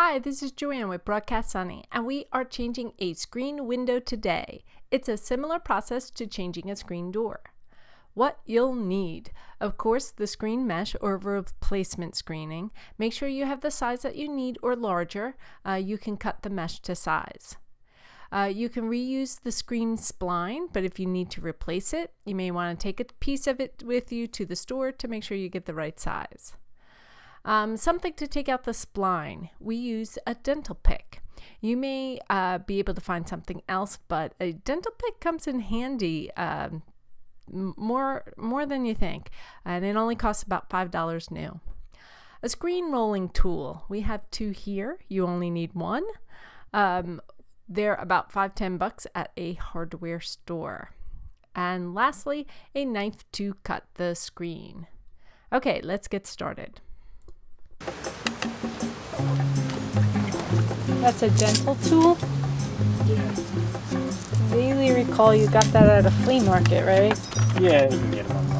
Hi, this is Joanne with Broadcast Sunny, and we are changing a screen window today. It's a similar process to changing a screen door. What you'll need: of course, the screen mesh or replacement screening. Make sure you have the size that you need or larger. You can cut the mesh to size. You can reuse the screen spline, but if you need to replace it, you may want to take a piece of it with you to the store to make sure you get the right size. Something to take out the spline. We use a dental pick. You may be able to find something else, but a dental pick comes in handy more than you think, and it only costs about $5 new. A screen rolling tool. We have two here. You only need one. They're about $5-10 at a hardware store. And lastly, a knife to cut the screen. Okay, let's get started. That's a dental tool? Yeah. I vaguely recall you got that at a flea market, right? Yeah, you can get them online.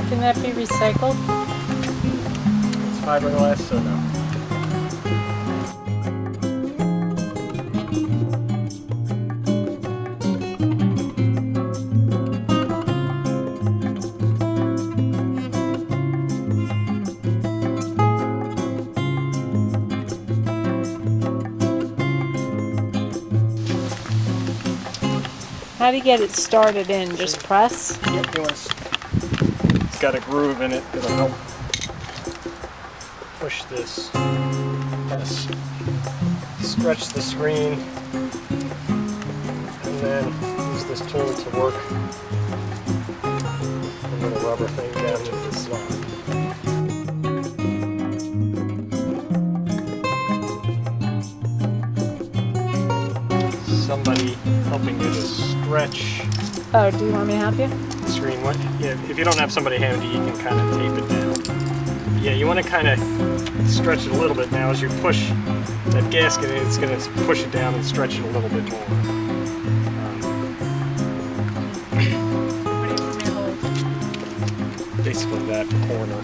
Can that be recycled? It's fiberglass, so no. How do you get it started in? Just press? Yep, it's got a groove in it that'll help push this. Kind of stretch the screen, and then use this tool to work the little rubber thing down into the slot. Somebody helping you to stretch. Oh, do you want me to help you? The screen. Yeah, if you don't have somebody handy, you can kind of tape it down. Yeah, you want to kind of stretch it a little bit now. As you push that gasket in, it's going to push it down and stretch it a little bit more. Basically that corner.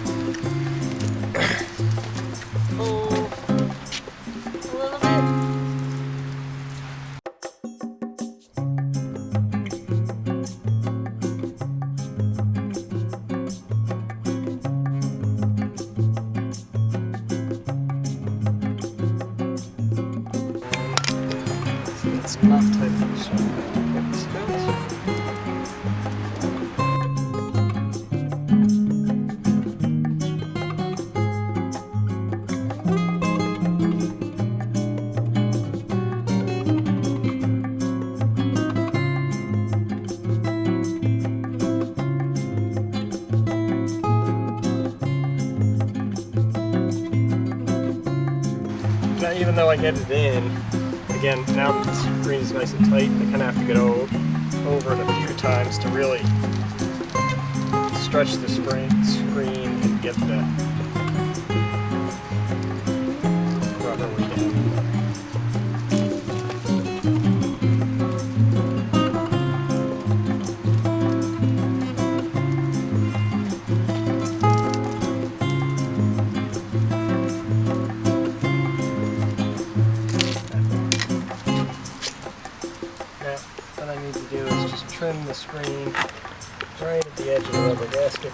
It's not tight, so it's now, even though I get it in, again, now that the screen is nice and tight, I kind of have to go over it a few times to really stretch the screen and get the rubber way down. What I need to do is just trim the screen right at the edge of the rubber gasket.